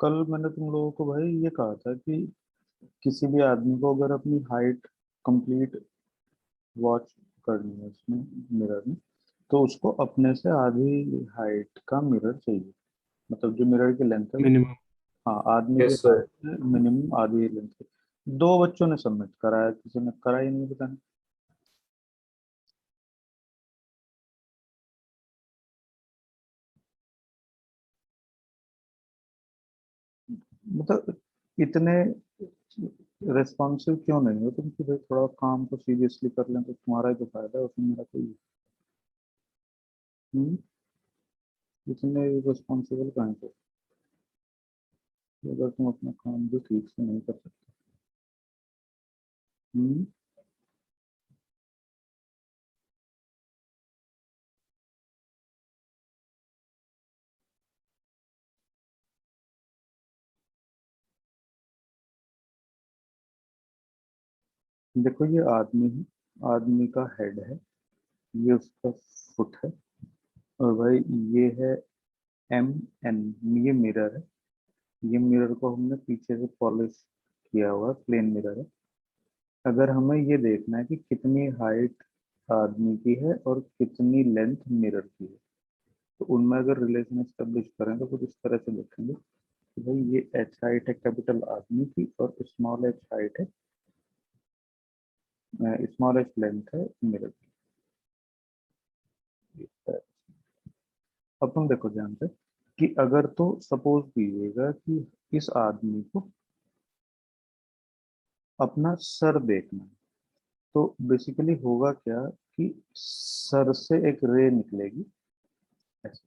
कल मैंने तुम लोगों को भाई ये कहा था कि किसी भी आदमी को अगर अपनी हाइट कंप्लीट वॉच करनी है उसमें मिरर में, तो उसको अपने से आधी हाइट का मिरर चाहिए। मतलब जो मिरर की लेंथ है वो, मिनिमम। हाँ, आदमी की यस सर। हाइट है मिनिमम आधी लेंथ है। दो बच्चों ने सबमिट कराया, किसी ने करा ही नहीं, पता नहीं। मतलब इतने रिस्पॉन्सिव क्यों नहीं हो तुम कि भाई थोड़ा काम को सीरियसली कर लें, तो तुम्हारा ही तो फायदा है उसमें, मेरा कोई। हम्म, इतने रिस्पॉन्सिबल कहाँ से अगर तुम अपना काम भी ठीक से नहीं कर सकते। हम्म, देखो ये आदमी है, आदमी का हेड है, ये उसका फुट है, और भाई ये है एम एन, ये मिरर है। ये मिरर को हमने पीछे से पॉलिश किया हुआ प्लेन मिरर है। अगर हमें ये देखना है कि कितनी हाइट आदमी की है और कितनी लेंथ मिरर की है, तो उनमें अगर रिलेशन एस्टेब्लिश करें तो कुछ इस तरह से देखेंगे कि भाई ये एच हाइट है कैपिटल आदमी की, और स्मॉल एच हाइट है, स्मॉल एच लेंथ है मिरर की। अब तुम देखो ध्यान से कि अगर तो सपोज कीजिएगा कि इस आदमी को अपना सर देखना है, तो बेसिकली होगा क्या कि सर से एक रे निकलेगी ऐसे।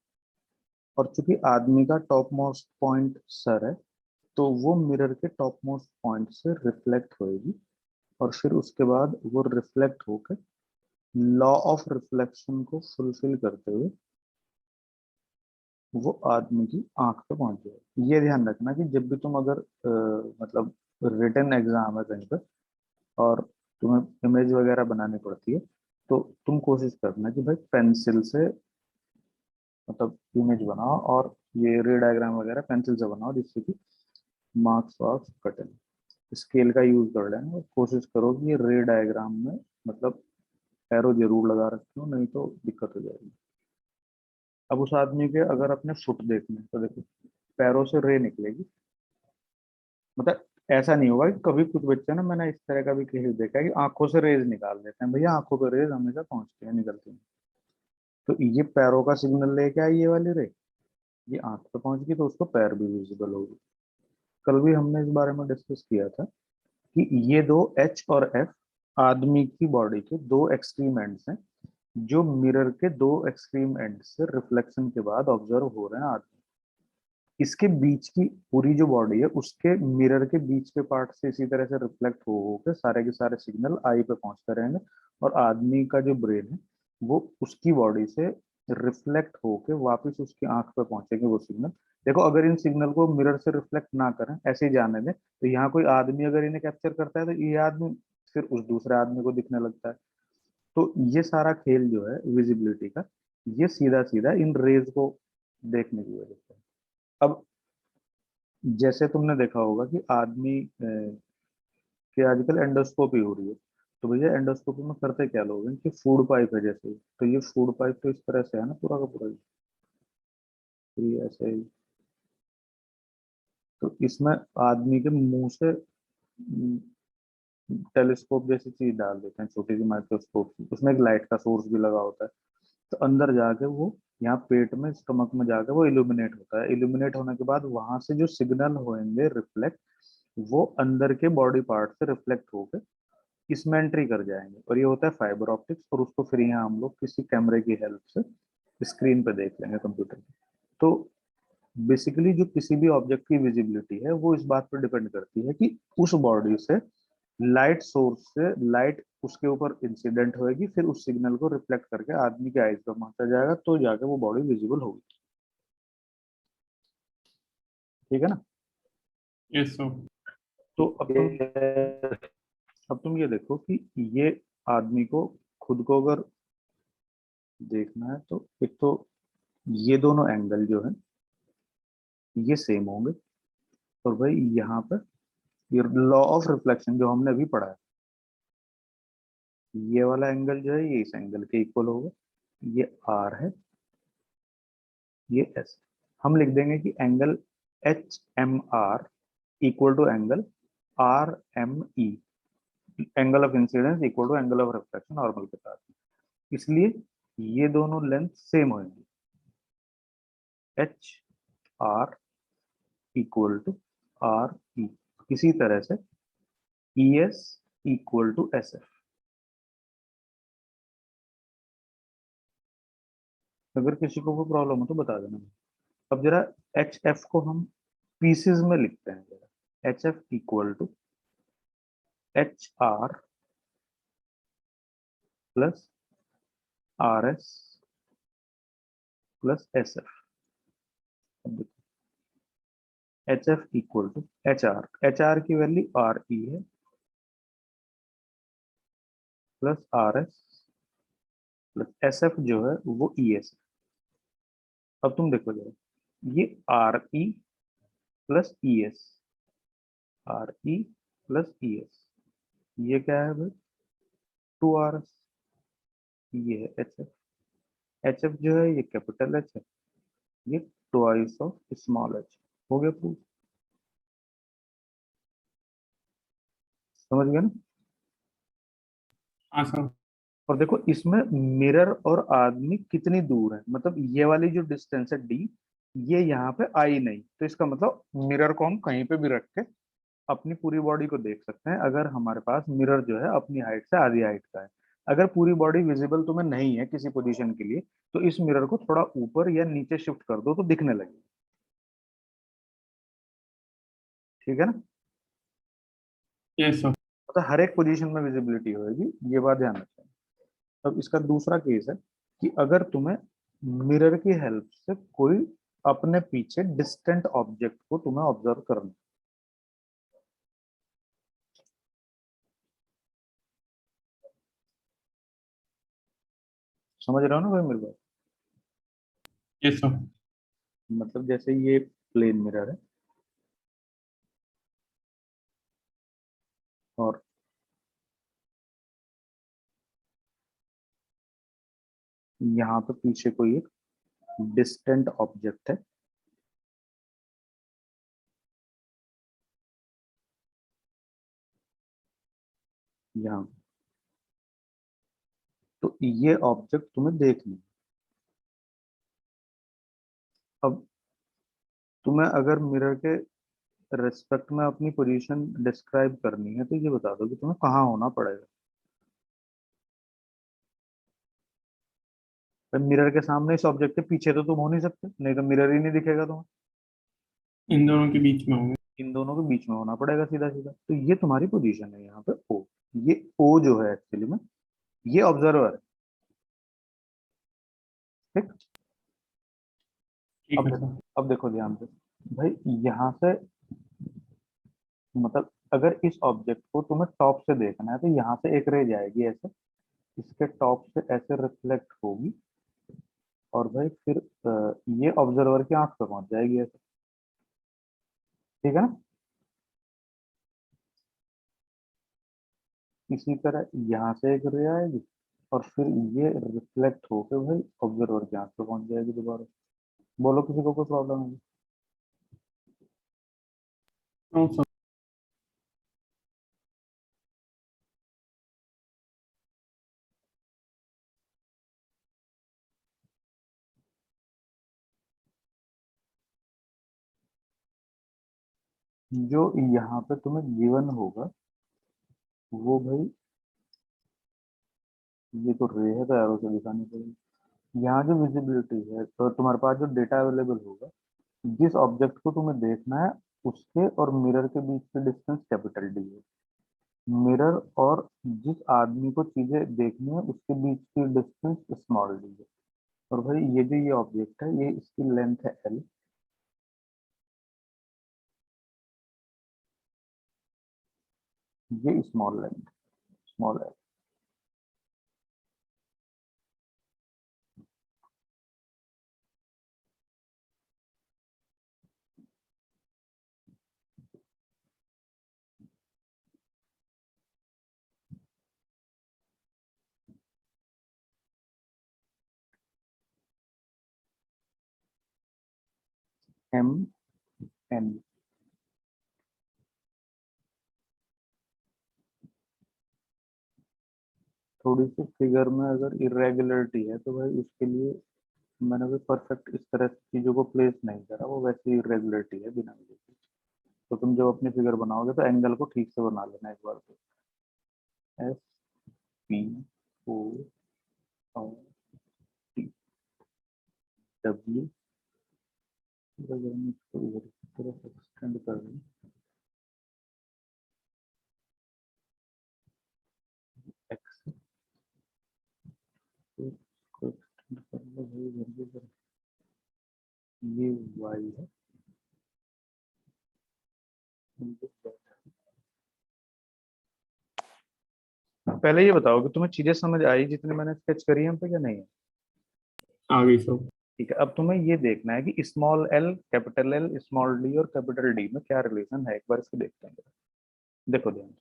और चूंकि आदमी का टॉप मोस्ट पॉइंट सर है, तो वो मिरर के टॉप मोस्ट पॉइंट से रिफ्लेक्ट होएगी, और फिर उसके बाद वो रिफ्लेक्ट होकर लॉ ऑफ रिफ्लेक्शन को फुलफिल करते हुए वो आदमी की आंख पे पहुंच जाए। ये ध्यान रखना कि जब भी तुम अगर मतलब रिटन एग्जाम है कहीं पर, और तुम्हें इमेज वगैरह बनानी पड़ती है, तो तुम कोशिश करना कि भाई पेंसिल से मतलब इमेज बनाओ, और ये रे डायग्राम वगैरह पेंसिल से बनाओ, जिससे कि मार्क्स वार्क्स कटे। स्केल का यूज कर लेना, और कोशिश करो कि ये रे डायग्राम में मतलब एरो जरूर लगा रखे हो, नहीं तो दिक्कत हो जाएगी। अब उस आदमी के अगर अपने फुट देखने हैं, तो देखो पैरों से रे निकलेगी। मतलब ऐसा नहीं होगा कि कभी कुछ बच्चे ना, मैंने इस तरह का भी केस देखा है कि आंखों से रेज निकाल देते हैं। भैया आंखों पे रेज हमेशा पहुंचती है, निकलती है। तो ये पैरों का सिग्नल लेके आई ये वाली रे, ये आंख पे पहुंच गई तो उसको पैर भी विजिबल होगी। कल भी हमने इस बारे में डिस्कस किया था कि ये दो एच और एफ आदमी की बॉडी के दो एक्सट्रीम एंड्स हैं, जो मिरर के दो एक्सट्रीम एंड से रिफ्लेक्शन के बाद ऑब्जर्व हो रहे हैं आदमी। इसके बीच की पूरी जो बॉडी है, उसके मिरर के बीच के पार्ट से इसी तरह से रिफ्लेक्ट हो होकर सारे के सारे सिग्नल आई पे पहुंचते रहेंगे, और आदमी का जो ब्रेन है वो उसकी बॉडी से रिफ्लेक्ट होके वापस उसकी आंख पे पहुंचेंगे वो सिग्नल। देखो अगर इन सिग्नल को मिरर से रिफ्लेक्ट ना करें, ऐसे ही जाने दें, तो यहाँ कोई आदमी अगर इन्हें कैप्चर करता है, तो ये आदमी फिर उस दूसरे आदमी को दिखने लगता है। तो ये सारा खेल जो है विजिबिलिटी का, ये सीधा सीधा इन रेज को देखने की वजह से। अब जैसे तुमने देखा होगा कि आदमी की आजकल एंडोस्कोपी हो रही है, तो भैया एंडोस्कोपी में करते क्या लोग हैं कि फूड पाइप है जैसे, तो ये फूड पाइप तो इस तरह से है ना पूरा का पूरा, तो ये ऐसे ही। तो इसमें आदमी के मुंह से टेलीस्कोप जैसी चीज डाल देते हैं, छोटी सी माइक्रोस्कोप, उसमें एक लाइट का सोर्स भी लगा होता है। तो अंदर जाके वो यहाँ पेट में स्टमक में जाके वो इल्यूमिनेट होता है। इल्यूमिनेट होने के बाद वहां से जो सिग्नल होंगे रिफ्लेक्ट, वो अंदर के बॉडी पार्ट से रिफ्लेक्ट होकर इसमें एंट्री कर जाएंगे, और ये होता है फाइबर ऑप्टिक्स। और उसको फिर यहाँ हम लोग किसी कैमरे की हेल्प से स्क्रीन पे देख लेंगे कंप्यूटर पे। तो बेसिकली जो किसी भी ऑब्जेक्ट की विजिबिलिटी है वो इस बात पर डिपेंड करती है कि उस बॉडी से लाइट सोर्स से लाइट उसके ऊपर इंसिडेंट होएगी, फिर उस सिग्नल को रिफ्लेक्ट करके आदमी के आईज पर पहुंचा जाएगा, तो जाके वो बॉडी विजिबल होगी। ठीक है ना। Yes sir. तो अब तुम ये देखो कि ये आदमी को खुद को अगर देखना है, तो एक तो ये दोनों एंगल जो है ये सेम होंगे, और भाई यहाँ पे ये लॉ ऑफ रिफ्लेक्शन जो हमने अभी पढ़ा है, ये वाला एंगल जो है ये इस एंगल के इक्वल होगा, ये आर है, ये एस। हम लिख देंगे कि angle H M R equal to angle R M E, angle of incidence equal to angle of reflection normal के साथ। इसलिए ये दोनों लेंथ सेम होंगी, H R equal to R E. इसी तरह से E S equal to S F. अगर किसी को कोई प्रॉब्लम हो तो बता देना। अब जरा एच एफ को हम पीसेस में लिखते हैं जरा। H F equal to H R plus R S plus S F. अब देखो H F equal to H R की वैल्यू आर ई है plus R S plus S F जो है वो ई एस है। अब तुम देखो जरा, ये R E plus E S, R E plus E S, ये क्या है भाई, टू आर एस। ये है एच एफ। एच एफ जो है ये कैपिटल एच है, ये ट्वाइस ऑफ स्मॉल एच। हो गया प्रूफ। समझ गया ना। हाँ सर। और देखो इसमें मिरर और आदमी कितनी दूर है, मतलब ये वाली जो डिस्टेंस है डी, ये यहाँ पे आई नहीं, तो इसका मतलब मिरर को हम कहीं पे भी रख के अपनी पूरी बॉडी को देख सकते हैं, अगर हमारे पास मिरर जो है अपनी हाइट से आधी हाइट का है। अगर पूरी बॉडी विजिबल तुम्हें नहीं है किसी पोजीशन के लिए, तो इस मिरर को थोड़ा ऊपर या नीचे शिफ्ट कर दो तो दिखने लगे। ठीक है ना। Yes sir. मतलब हर एक पोजीशन में विजिबिलिटी होगी, ये बात ध्यान रखें। अब इसका दूसरा केस है कि अगर तुम्हें मिरर की हेल्प से कोई अपने पीछे डिस्टेंट ऑब्जेक्ट को तुम्हें ऑब्जर्व करना है। समझ रहे हो ना भाई मेरे बात। Yes sir. मतलब जैसे ये प्लेन मिरर है और यहाँ पे पीछे कोई एक डिस्टेंट ऑब्जेक्ट है, यहाँ, तो ये ऑब्जेक्ट तुम्हें देखनी है। अब तुम्हें अगर मिरर के रेस्पेक्ट में अपनी पोजीशन डिस्क्राइब करनी है तो ये बता दो कि तुम्हें कहाँ होना पड़ेगा। मिरर के सामने इस ऑब्जेक्ट के पीछे तो तुम हो नहीं सकते, नहीं तो मिरर ही नहीं दिखेगा तुम्हें। इन दोनों के बीच में होंगे। इन दोनों के बीच में होना पड़ेगा सीधा सीधा, तो ये तुम्हारी पोजीशन है यहाँ पे ओ। ये ओ जो है एक्चुअली में ये ऑब्जर्वर है। ठीक। ठीक अब है देखो, सर। अब देखो ध्यान से भाई, यहाँ से मतलब अगर इस ऑब्जेक्ट को तुम्हें टॉप से देखना है तो यहाँ से एक रे जाएगी ऐसे, इसके टॉप से ऐसे रिफ्लेक्ट होगी, और भाई फिर ये ऑब्जर्वर की आंख पे पहुंच जाएगी ऐसे। ठीक है ना। इसी तरह यहाँ से एक रे आएगी और फिर ये रिफ्लेक्ट होकर भाई ऑब्जर्वर की आंख पे पहुंच जाएगी दोबारा। बोलो किसी को कोई प्रॉब्लम है। No sir. जो यहाँ पे तुम्हें गिवन होगा वो भाई, ये तो रे है तो एरो से दिखानी पड़ेगी। यहाँ जो विजिबिलिटी है तो तुम्हारे पास जो डेटा अवेलेबल होगा, जिस ऑब्जेक्ट को तुम्हें देखना है उसके और मिरर के बीच की डिस्टेंस कैपिटल डी है। मिरर और जिस आदमी को चीजें देखनी है उसके बीच की डिस्टेंस स्मॉल डी है। और भाई ये जो ये ऑब्जेक्ट है ये इसकी लेंथ है एल, ये small length, small L. M N. थोड़ी सी फिगर में अगर इरेगुलरिटी है तो भाई उसके लिए मैंने भी परफेक्ट इस तरह से चीजों को प्लेस नहीं करा, वो वैसी इरेगुलरिटी है बिना वजह के। तो तुम जब अपनी फिगर बनाओगे तो एंगल को ठीक से बना लेना एक बार। तो S P O R T W, अगर हम इसको इधर की तरफ एक्सटेंड कर दें, एक्स को एक्सटेंड कर लो भाई इधर की तरफ, ये वाई है, इनटू Z। पहले ये बताओ कि तुम्हें चीजें समझ आई जितनी मैंने स्केच करी है हम पे, क्या नहीं है? आ गई सर। ठीक है, अब तुम्हें ये देखना है कि small L, capital L, small D और कैपिटल डी में क्या रिलेशन है, एक बार इसको देखते हैं। देखो ध्यान से।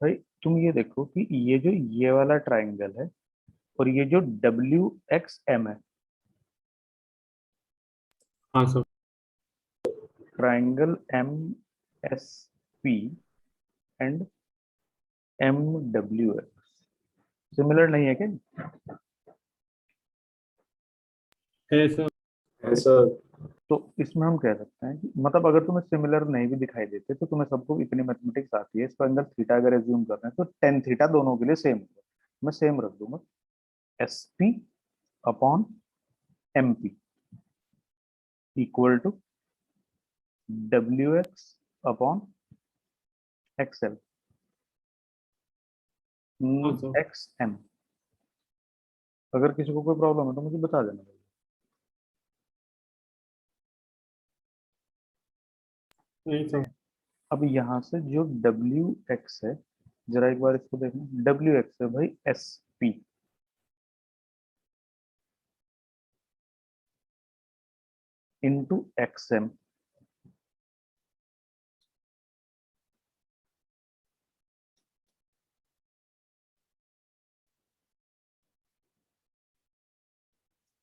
भाई तुम ये देखो कि ये जो ये वाला ट्राइंगल है और ये जो डब्ल्यू एक्स एम है, हाँ sir. Triangle M S P and M W X similar नहीं है क्या? है सर। ऐसा। तो इसमें हम कह सकते हैं कि मतलब अगर तुम्हें सिमिलर नहीं भी दिखाई देते तो तुम्हें सबको इतनी मैथमेटिक्स आती है, इसका अंदर थीटा अगर एज्यूम कर रहे हैं तो टेन थीटा दोनों के लिए सेम होगा। मैं सेम रख दूंगा, S P upon M P equal to W X upon XL हाँ सर। X M. अगर किसी को कोई प्रॉब्लम है तो मुझे बता देना भाई। नहीं सर। अब यहाँ से जो डब्ल्यू एक्स है, जरा एक बार इसको देखना, डब्ल्यू एक्स है भाई S P into X M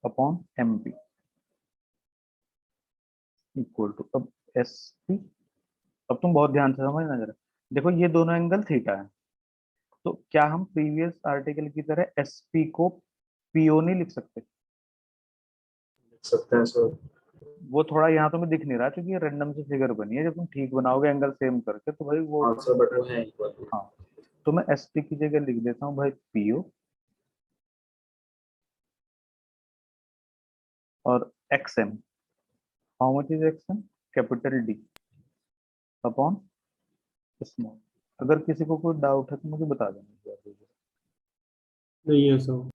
upon M P equal to, अब एस पी, अब तुम बहुत ध्यान से समझना जरा। देखो ये दोनों एंगल थीटा है, तो क्या हम प्रीवियस आर्टिकल की तरह एस पी को पीओ नहीं लिख सकते? लिख सकते हैं सर। वो थोड़ा यहाँ तुम्हें दिख नहीं रहा क्योंकि ये रैंडम से फिगर बनी है, जब तुम ठीक बनाओगे एंगल सेम करके तो भाई वो हाँ थोड़ा सर, बट better। वो है इक्वल। हाँ, तो मैं एस पी की जगह लिख देता हूँ भाई पीओ, और X M, how much is X M, capital D upon small. अगर किसी को कोई डाउट है तो मुझे बता देना। नहीं है सर।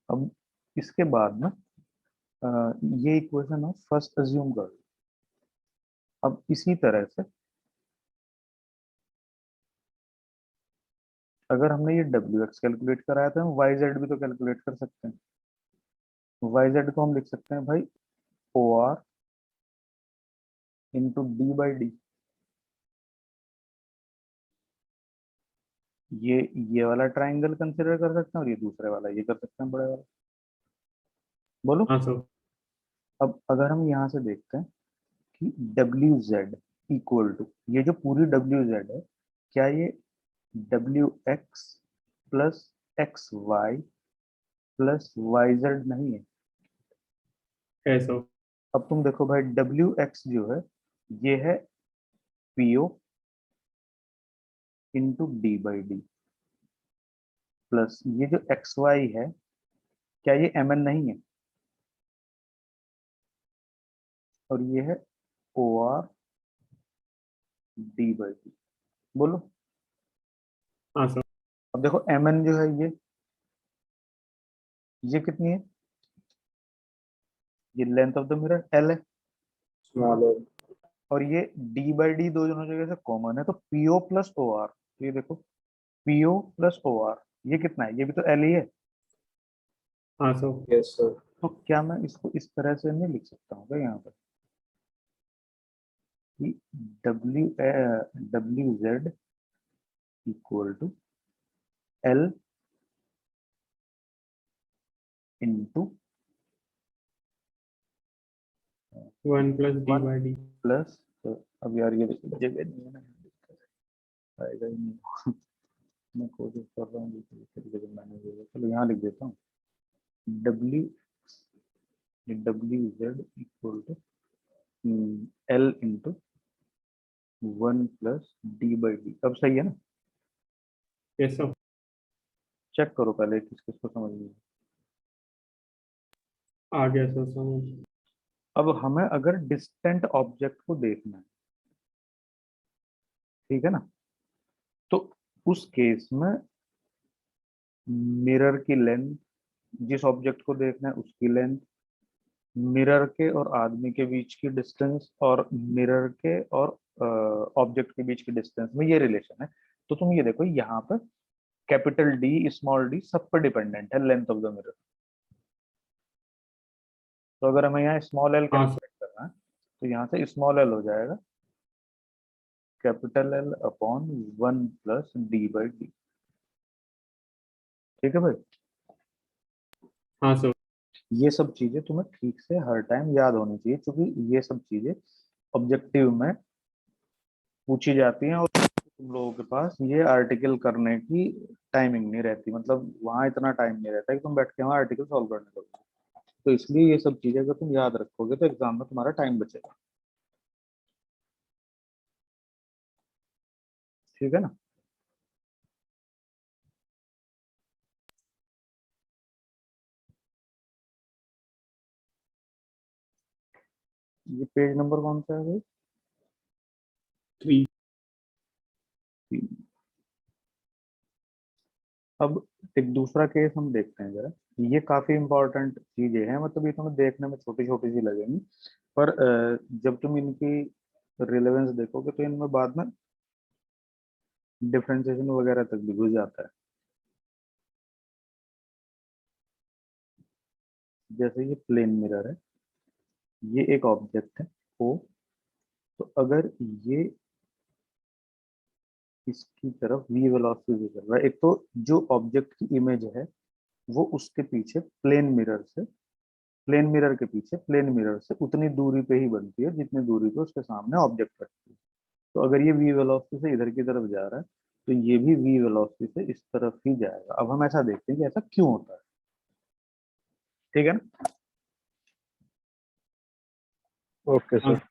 अब इसके बाद ना ये इक्वेशन है फर्स्ट अज्यूम कर लो। अब इसी तरह से अगर हमने ये डब्ल्यू एक्स कैलकुलेट कराया था, हम वाई जेड भी तो कैलकुलेट कर सकते हैं। वाई जेड को हम लिख सकते हैं भाई O R into D by D. ये वाला ट्राइंगल कंसिडर कर सकते हैं और ये दूसरे वाला ये कर सकते हैं, बड़े वाला। बोलो। हाँ सर। अब अगर हम यहाँ से देखते हैं कि डब्ल्यू जेड इक्वल टू, ये जो पूरी डब्ल्यू जेड है, क्या ये W X plus X Y plus Y Z नहीं है? है सर। अब तुम देखो भाई डब्ल्यू एक्स जो है ये है PO into D by D, plus ये जो एक्स वाई है, क्या ये एम एन नहीं है? और ये है O R D by D. बोलो। हाँ सर। अब देखो एम एन जो है ये कितनी है? ये length of the mirror L है, स्मॉल है। और ये डी बाई डी दोनों जगह से कॉमन है, तो पीओ प्लस ओ आर, ये देखो पीओ प्लस ओ आर, ये कितना है? ये भी तो एल ही है। हाँ सर। Yes sir. तो क्या मैं इसको इस तरह से नहीं लिख सकता हूँ क्या यहाँ पर कि W W Z equal to L into 1 plus D one by D. Plus, अब यार ये जगह नहीं है ना, आएगा ही नहीं। मैं कोशिश कर रहा हूँ दूसरी तरीके से मैनेज होगा, चलो यहाँ लिख देता हूँ W Z equal to L into 1 plus D by D. अब सही है ना? Yes sir. चेक करो पहले किस किस को समझ में। आ गया सर समझ। अब हमें अगर डिस्टेंट ऑब्जेक्ट को देखना है, ठीक है ना, तो उस केस में मिरर की लेंथ, जिस ऑब्जेक्ट को देखना है उसकी लेंथ, मिरर के और आदमी के बीच की डिस्टेंस, और मिरर के और ऑब्जेक्ट के बीच की डिस्टेंस में ये रिलेशन है। तो तुम ये देखो यहाँ पर कैपिटल डी स्मॉल डी सब पर डिपेंडेंट है लेंथ ऑफ द मिरर। तो अगर हमें यहाँ स्मॉल एल हाँ सर। कैलकुलेट करना है तो यहाँ से स्मॉल एल हो जाएगा capital L upon 1 plus D by D. ठीक है भाई? हाँ सर। ये सब चीजें तुम्हें ठीक से हर टाइम याद होनी चाहिए, क्योंकि ये सब चीजें ऑब्जेक्टिव में पूछी जाती हैं और तुम लोगों के पास ये आर्टिकल करने की टाइमिंग नहीं रहती, मतलब वहां इतना टाइम नहीं रहता कि तुम बैठ के वहां आर्टिकल सॉल्व करने लगोगे। तो इसलिए ये सब चीजें अगर तुम याद रखोगे तो एग्जाम में तुम्हारा टाइम बचेगा। ठीक है ना? ये पेज नंबर कौन सा है भाई? 3। अब एक दूसरा केस हम देखते हैं जरा। ये काफी इंपॉर्टेंट चीजें हैं, मतलब ये तुम्हें देखने में छोटी छोटी सी लगेंगी, पर जब तुम इनकी रिलेवेंस देखोगे तो इनमें बाद में डिफरेंशिएशन वगैरह तक भी घुस जाता है। जैसे ये प्लेन मिरर है, ये एक ऑब्जेक्ट है ओ, तो अगर ये इसकी तरफ v वेलोसिटी से चल रहा है, एक तो जो ऑब्जेक्ट की इमेज है वो उसके पीछे प्लेन मिरर के पीछे प्लेन मिरर से उतनी दूरी पे ही बनती है जितनी दूरी पे उसके सामने ऑब्जेक्ट रखती है। तो अगर ये v वेलोसिटी से इधर की तरफ जा रहा है तो ये भी v वेलोसिटी से इस तरफ ही जाएगा। अब हम ऐसा देखते हैं कि ऐसा क्यों होता है। ठीक है ना? ओके हाँ सर।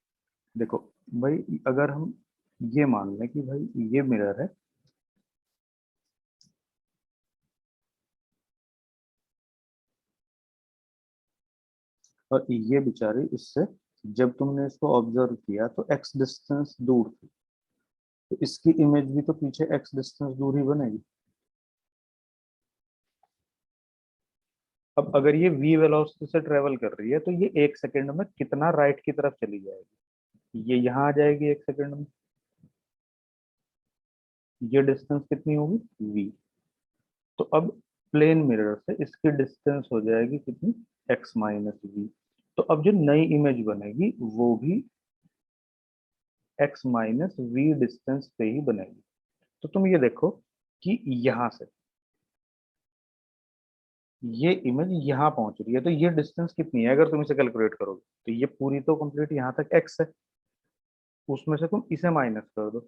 देखो भाई, अगर हम ये मान लें कि भाई ये मिरर है, और ये बेचारी इससे, जब तुमने इसको ऑब्जर्व किया तो x डिस्टेंस दूर थी, तो इसकी इमेज भी तो पीछे x डिस्टेंस दूर ही बनेगी। अब अगर ये v वेलोसिटी से ट्रेवल कर रही है तो ये 1 सेकंड में कितना राइट की तरफ चली जाएगी? ये यहाँ आ जाएगी 1 सेकंड में, ये डिस्टेंस कितनी होगी v। तो अब प्लेन मिरर से इसकी डिस्टेंस हो जाएगी कितनी, x माइनस वी। तो अब जो नई इमेज बनेगी वो भी x माइनस वी डिस्टेंस पे ही बनेगी। तो तुम ये देखो कि यहां से ये इमेज यहाँ पहुंच रही है, तो ये डिस्टेंस कितनी है अगर तुम इसे कैलकुलेट करोगे? तो ये पूरी तो कंप्लीट यहाँ तक x है, उसमें से तुम इसे माइनस कर दो,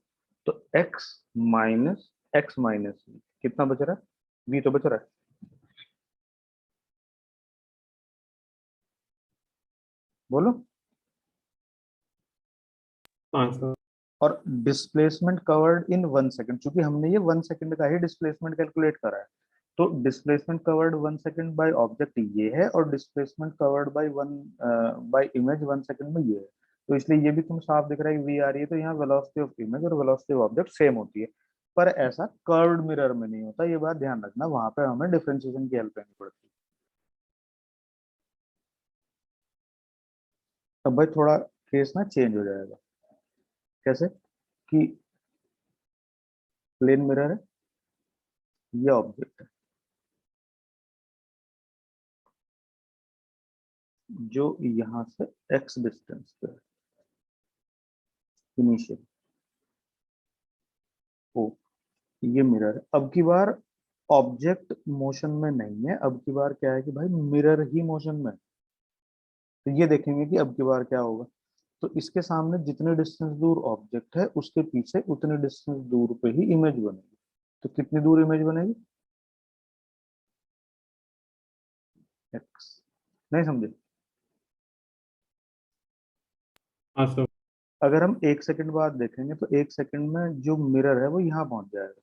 तो x माइनस वी कितना बच रहा है? v तो बच रहा है। बोलो। हाँ सर। और डिस्प्लेसमेंट कवर्ड इन 1 सेकंड, चूंकि हमने ये 1 सेकंड का ही डिस्प्लेसमेंट कैलकुलेट करा है, तो displacement covered 1 second by object ये है, और displacement covered by image 1 second में ये है। तो इसलिए ये भी तुम साफ दिख रहा है वी आ रही है, तो यहाँ वेलोसिटी ऑफ इमेज और वेलोसिटी ऑफ ऑब्जेक्ट सेम होती है। पर ऐसा कर्व्ड मिरर में नहीं होता, ये बात ध्यान रखना, वहां पे हमें डिफरेंशिएशन की हेल्प लेनी पड़ती है। अब भाई थोड़ा केस ना चेंज हो जाएगा। कैसे? कि प्लेन मिरर है, ये ऑब्जेक्ट है जो यहाँ से x डिस्टेंस पे है इनिशियल ओ, ये मिरर है। अब की बार ऑब्जेक्ट मोशन में नहीं है, अब की बार क्या है कि भाई मिरर ही मोशन में है। तो ये देखेंगे कि अब की बार क्या होगा। तो इसके सामने जितने डिस्टेंस दूर ऑब्जेक्ट है उसके पीछे उतने डिस्टेंस दूर पे ही इमेज बनेगी। तो कितनी दूर इमेज बनेगी? एक्स। नहीं समझे? हाँ सर। अगर हम 1 सेकंड बाद देखेंगे तो 1 सेकंड में जो मिरर है वो यहाँ पहुंच जाएगा।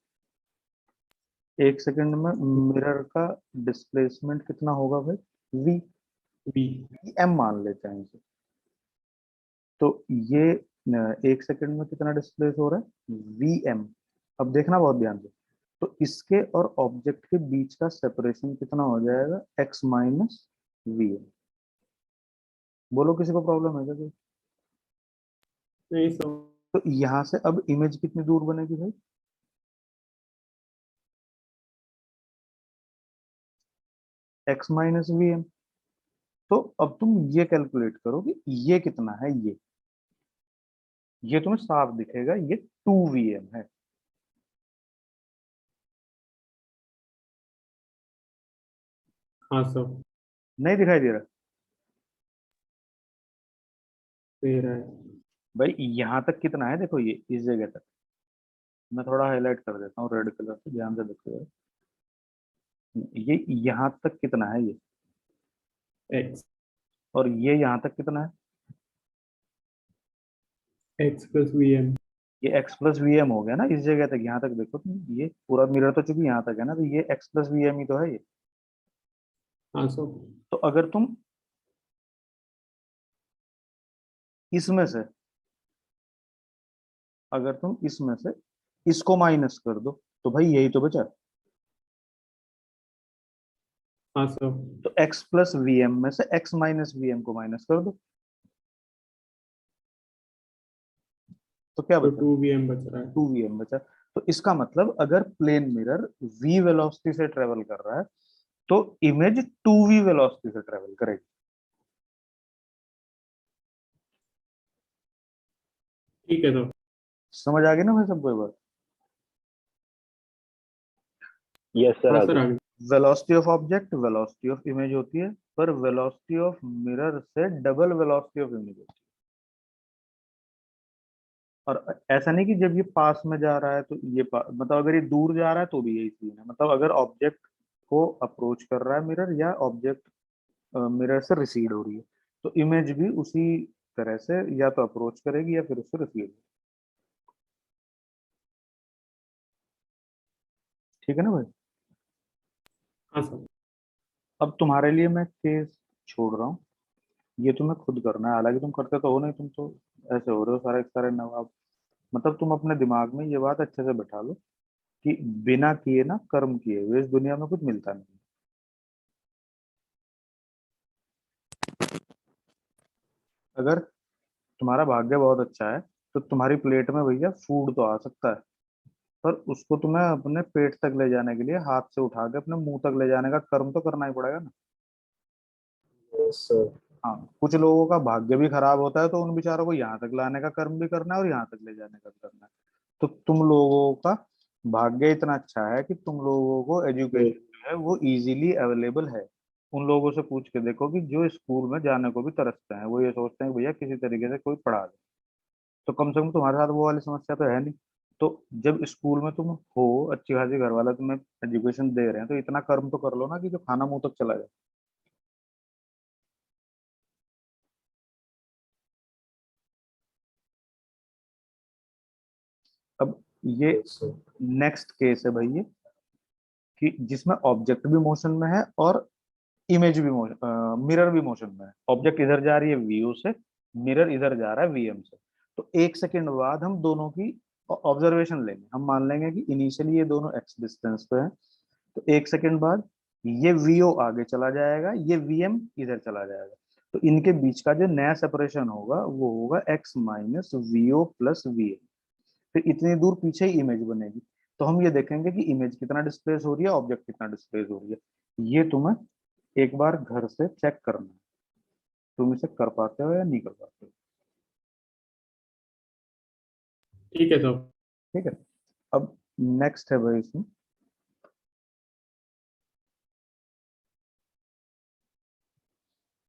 1 सेकंड में मिरर का डिस्प्लेसमेंट कितना होगा भाई? वी। बी। एम मान लेते हैं इसे। तो ये 1 सेकंड में कितना डिस्प्लेस हो रहा है? V M. अब देखना बहुत ध्यान से। तो इसके और ऑब्जेक्ट के बीच का सेपरेशन कितना हो जाएगा? X minus V M. बोलो किसी को प्रॉब्लम है क्या कोई? नहीं सर। तो यहां से अब इमेज कितनी दूर बनेगी भाई? X minus V M. तो अब तुम ये कैलकुलेट करो कि ये कितना है। ये तुम्हें साफ दिखेगा, ये 2 VM है। हाँ सर। नहीं दिखाई दे रहा? दे रहा है। भाई यहां तक कितना है देखो, ये इस जगह तक। मैं थोड़ा हाईलाइट कर देता हूँ रेड कलर से, ध्यान से देखो। ये यहां तक कितना है ये? एक्स। और ये यहाँ तक कितना है? X plus V M. ये एक्स प्लस वी एम हो गया ना इस जगह तक। यहाँ तक देखो तुम, ये पूरा मिरर तो चूंकि यहाँ तक है ना, तो ये एक्स प्लस वी एम ही तो है ये। हाँ सर। तो अगर तुम इसमें से अगर तुम इसमें से इसको माइनस कर दो तो भाई यही तो बचा। हाँ सर। तो एक्स प्लस वी एम में से एक्स माइनस वी एम को माइनस कर दो, तो क्या तो बचा? टू वी एम बच रहा है। 2 VM बचा। तो इसका मतलब अगर प्लेन मिरर v वेलोसिटी से ट्रेवल कर रहा है तो इमेज 2v वेलोसिटी से ट्रेवल करेगी। ठीक है सर। समझ आ गई ना भाई सबको ये बात? यस सर हाँ सर आगे। आगे। Velocity of object velocity of image होती है, पर वेलोसिटी ऑफ मिरर से डबल वेलोसिटी ऑफ इमेज होती है। और ऐसा नहीं कि जब ये पास में जा रहा है तो मतलब अगर ये दूर जा रहा है तो भी यही सीन है। मतलब अगर ऑब्जेक्ट को अप्रोच कर रहा है मिरर, या ऑब्जेक्ट मिरर से रिसीड हो रही है, तो इमेज भी उसी तरह से या तो अप्रोच करेगी या फिर उससे रिसीड। ठीक है ना भाई? हाँ सर। अब तुम्हारे लिए मैं केस छोड़ रहा हूँ, ये तुम्हें खुद करना है। हालांकि तुम करते तो हो नहीं, तुम तो ऐसे हो रहे हो सारे के सारे नवाब। मतलब तुम अपने दिमाग में ये बात अच्छे से बैठा लो कि बिना किए ना कर्म किए हुए इस दुनिया में कुछ मिलता नहीं। अगर तुम्हारा भाग्य बहुत अच्छा है तो तुम्हारी प्लेट में भैया फूड तो आ सकता है, पर उसको तुम्हें अपने पेट तक ले जाने के लिए हाथ से उठा के अपने मुंह तक ले जाने का कर्म तो करना ही पड़ेगा ना। Yes sir. हाँ, कुछ लोगों का भाग्य भी खराब होता है तो उन बेचारों को यहाँ तक लाने का कर्म भी करना है और यहाँ तक ले जाने का भी करना है। तो तुम लोगों का भाग्य इतना अच्छा है कि तुम लोगों को एजुकेशन जो है वो इजीली अवेलेबल है। उन लोगों से पूछ के देखो कि जो स्कूल में जाने को भी तरसते हैं, वो ये सोचते हैं कि भैया किसी तरीके से कोई पढ़ा दे। तो कम से कम तुम्हारे साथ वो वाली समस्या तो है नहीं। तो जब स्कूल में तुम हो, अच्छी खासी घर वाला तुम्हें एजुकेशन दे रहे हैं, तो इतना कर्म तो कर लो ना कि जो खाना मुंह तक चला जाए। अब ये यस सर। नेक्स्ट केस है भाई, ये कि जिसमें ऑब्जेक्ट भी मोशन में है और इमेज भी मोशन, मिरर भी मोशन में है। ऑब्जेक्ट इधर जा रही है वीओ से, मिरर इधर जा रहा है वीएम से। तो 1 सेकंड बाद हम दोनों की ऑब्जर्वेशन लेंगे। हम मान लेंगे कि इनिशियली ये दोनों एक्स डिस्टेंस पे हैं। तो 1 सेकंड बाद ये वीओ आगे चला जाएगा, ये वीएम इधर चला जाएगा। तो इनके बीच का जो नया सेपरेशन होगा वो होगा X minus VO plus VM. फिर इतनी दूर पीछे ही इमेज बनेगी। तो हम ये देखेंगे कि इमेज कितना डिस्प्लेस हो रही है, ऑब्जेक्ट कितना डिस्प्लेस हो रही है। ये तुम्हें एक बार घर से चेक करना है, तुम इसे कर पाते हो या नहीं कर पाते हो। ठीक है सर। ठीक है। अब नेक्स्ट है भाई इसमें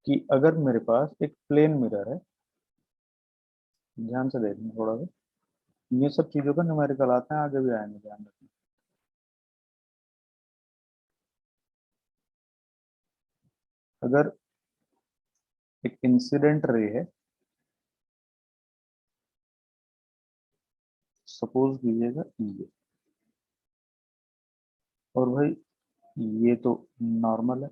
कि अगर मेरे पास एक प्लेन मिरर है ध्यान से देखना थोड़ा सा, ये सब चीजों का न्यूमेरिकल आते हैं, आगे भी आएंगे, ध्यान रखना। अगर एक इंसिडेंट रे है, सपोज कीजिएगा ये, और भाई ये तो नॉर्मल है,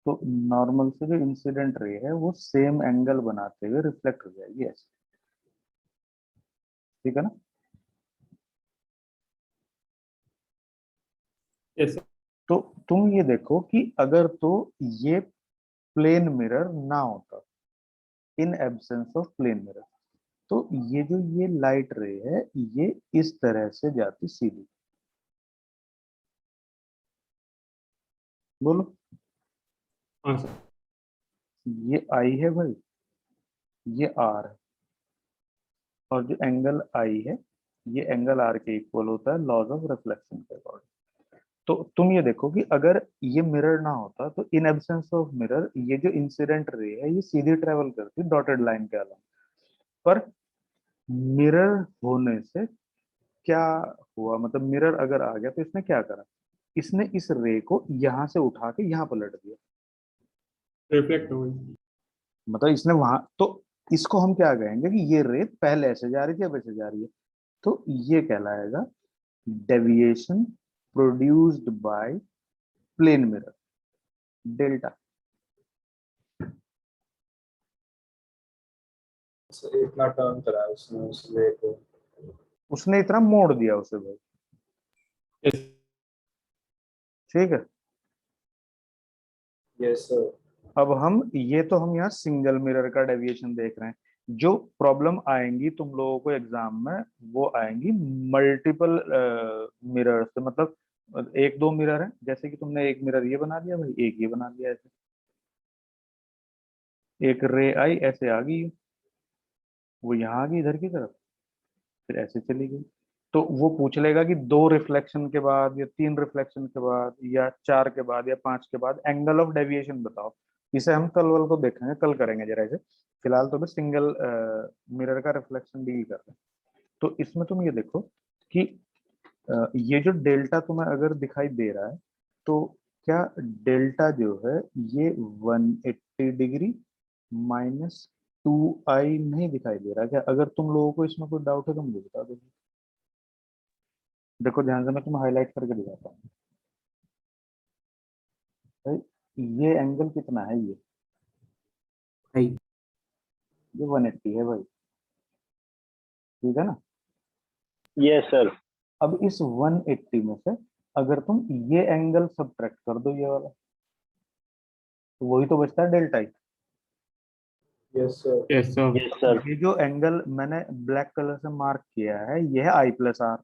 तो नॉर्मल से जो इंसिडेंट रे है वो सेम एंगल बनाते हुए रिफ्लेक्ट हो जाएगी ऐसे, ठीक है ना। Yes sir. तो तुम ये देखो कि अगर तो ये प्लेन मिरर ना होता, in absence of plane mirror, तो ये जो ये लाइट रे है ये इस तरह से जाती सीधी, बोलो। हाँ सर। ये आई है भाई, ये आर है, और जो एंगल आई है ये एंगल आर के इक्वल होता है लॉज ऑफ रिफ्लेक्शन के अकॉर्डिंग। तो तुम ये देखो कि अगर ये मिरर ना होता तो इन एब्सेंस ऑफ मिरर ये जो इंसिडेंट रे है ये सीधी ट्रेवल करती डॉटेड लाइन के अलावा, पर मिरर होने से क्या हुआ, मतलब मिरर अगर आ गया तो इसने क्या करा, इसने इस रे को यहां से उठा के यहां पलट दिया, रिफ्लेक्ट हो गई। मतलब इसने वहां तो, इसको हम क्या कहेंगे कि ये रे पहले ऐसे जा रही थी अब ऐसे जा रही है, तो ये कहलाएगा deviation produced by plane mirror, delta. Sir इतना टर्न करा है उसने उस वे को। उसने इतना मोड़ दिया उसे भाई, यस। ठीक है। Yes sir. अब हम ये तो हम यहाँ सिंगल मिरर का डेविएशन देख रहे हैं, जो प्रॉब्लम आएंगी तुम लोगों को एग्जाम में वो आएंगी मल्टीपल मिरर से, मतलब एक दो मिरर है, जैसे कि तुमने एक मिरर ये बना दिया भाई, एक ये बना दिया ऐसे, एक रे आई ऐसे आ गई, वो यहाँ आ गई इधर की तरफ, फिर ऐसे चली गई, तो वो पूछ लेगा कि दो रिफ्लेक्शन के बाद या तीन रिफ्लेक्शन के बाद या चार के बाद या पांच के बाद एंगल ऑफ डेविएशन बताओ। इसे हम कल वल को देखेंगे, कल करेंगे जरा इसे, फिलहाल तो बस सिंगल मिरर का रिफ्लेक्शन डील कर रहे हैं। तो इसमें तुम ये देखो कि ये जो डेल्टा तुम्हें अगर दिखाई दे रहा है, तो क्या डेल्टा जो है ये 180 डिग्री माइनस 2i नहीं दिखाई दे रहा क्या? अगर तुम लोगों को इसमें कोई डाउट है तो मुझे बता दो। देखो ध्यान से, मैं तुम्हें हाईलाइट करके दिखाता हूँ भाई, ये एंगल कितना है भाई। ये 180 है भाई, ठीक है ना। Yes sir. अब इस 180 में से अगर तुम ये एंगल सब्ट्रैक्ट कर दो ये वाला, तो वही तो बचता है डेल्टा ही। Yes sir. Yes sir. Yes sir. ये जो एंगल मैंने ब्लैक कलर से मार्क किया है ये है आई प्लस आर,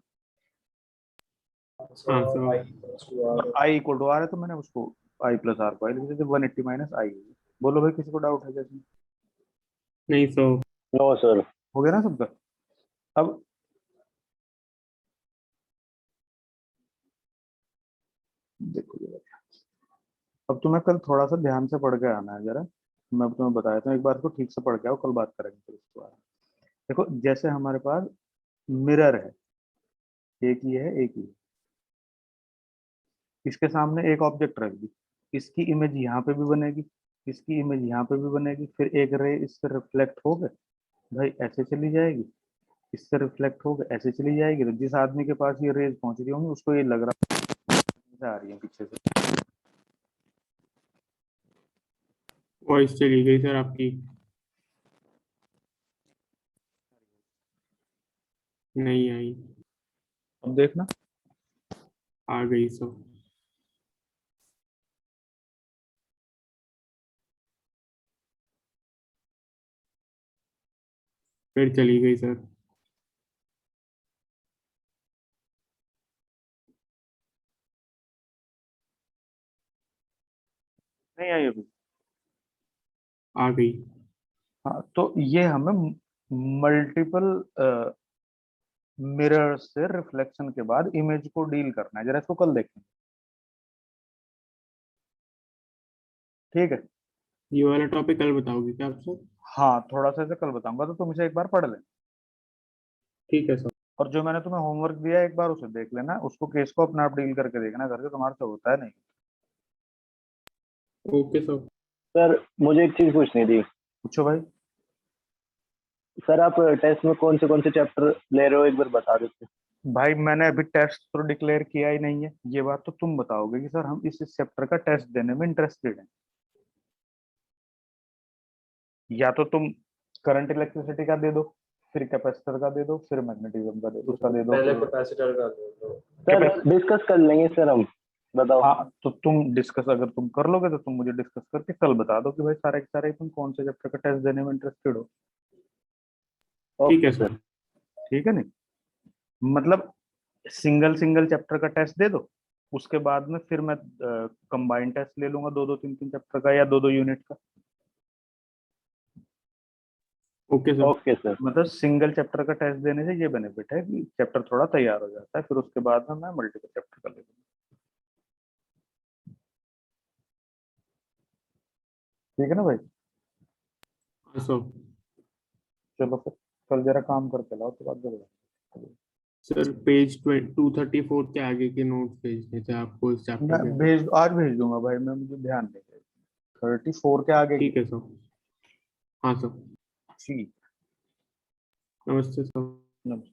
हाँ sir sir. I plus two R. I equal to R है, तो मैंने उसको आई प्लस आर को आई लिख दिया, 180 माइनस आई। बोलो भाई किसी को डाउट है जैसे, नहीं सर। No sir. हो गया ना सबका। अब देखो जरा, अब तुम्हें कल थोड़ा सा ध्यान से पढ़ के आना है जरा, मैं अब तुम्हें बताया था, एक बार इसको ठीक से पढ़ के आओ, कल बात करेंगे फिर इसके बारे में। देखो जैसे हमारे पास मिरर है, एक ही है एक ही है, इसके सामने एक ऑब्जेक्ट रख दी, इसकी इमेज यहाँ पे भी बनेगी, इसकी इमेज यहाँ पे भी बनेगी, फिर एक रे इससे रिफ्लेक्ट हो गए भाई ऐसे चली जाएगी, इससे रिफ्लेक्ट हो गए ऐसे चली जाएगी, तो जिस आदमी के पास ये रेज पहुंच रही होंगी उसको ये लग रहा है आ रही है पीछे से। वॉइस चली गई सर आपकी। नहीं आई। अब देखना, आ गई सर। फिर चली गई सर। नहीं आई अभी। आ गई। हाँ तो ये हमें मल्टीपल मिरर से रिफ्लेक्शन के बाद इमेज को डील करना है, जरा इसको कल देखें, ठीक है। ये वाला टॉपिक कल बताओगे क्या आप सर? हाँ, थोड़ा सा ऐसे कल बताऊंगा, तो तुम इसे एक बार पढ़ ले। ठीक है सर। और जो मैंने तुम्हें होमवर्क दिया है एक बार उसे देख लेना, उसको केस को अपने आप डील करके देखना करके, तुम्हारे से होता है नहीं। Okay sir. सर मुझे एक चीज पूछनी थी। पूछो भाई। सर आप टेस्ट में कौन से चैप्टर ले रहे हो, एक बार बता देते। भाई मैंने अभी टेस्ट तो डिक्लेयर किया ही नहीं है, ये बात तो तुम बताओगे कि सर हम इस चैप्टर का टेस्ट देने में इंटरेस्टेड हैं। या तो तुम करंट इलेक्ट्रिसिटी का दे दो, फिर कैपेसिटर का दे दो, फिर मैग्नेटिज्म का दे उसका दे दो। पहले कैपेसिटर का दे दो। सर डिस्कस कर लेंगे सर हम, बताओ। हाँ, तो तुम डिस्कस अगर तुम कर लोगे तो तुम मुझे डिस्कस करके कल बता दो कि भाई सारे के सारे तुम कौन से चैप्टर का टेस्ट देने में इंटरेस्टेड हो। ठीक है ओके सर। ठीक है, नहीं मतलब सिंगल सिंगल चैप्टर का टेस्ट दे दो, उसके बाद में फिर मैं कंबाइंड टेस्ट ले लूंगा, दो दो तीन तीन चैप्टर का या दो दो यूनिट का। Okay sir. Okay sir. मतलब सिंगल चैप्टर का टेस्ट देने से ये बेनिफिट है कि चैप्टर थोड़ा तैयार हो जाता है, फिर उसके बाद में मैं मल्टीपल चैप्टर का ले लूंगा। ठीक है ना भाई? हाँ सर। चलो फिर कल जरा काम करके लाओ तो बात जरूर। सर पेज 234 के आगे के नोट्स भेजने थे आपको इस मैं चैप्टर के। आज भेज दूंगा भाई, मैं मुझे ध्यान नहीं है। 34 के आगे की। ठीक है सर। हाँ सर। ठीक। नमस्ते सर। नमस्ते।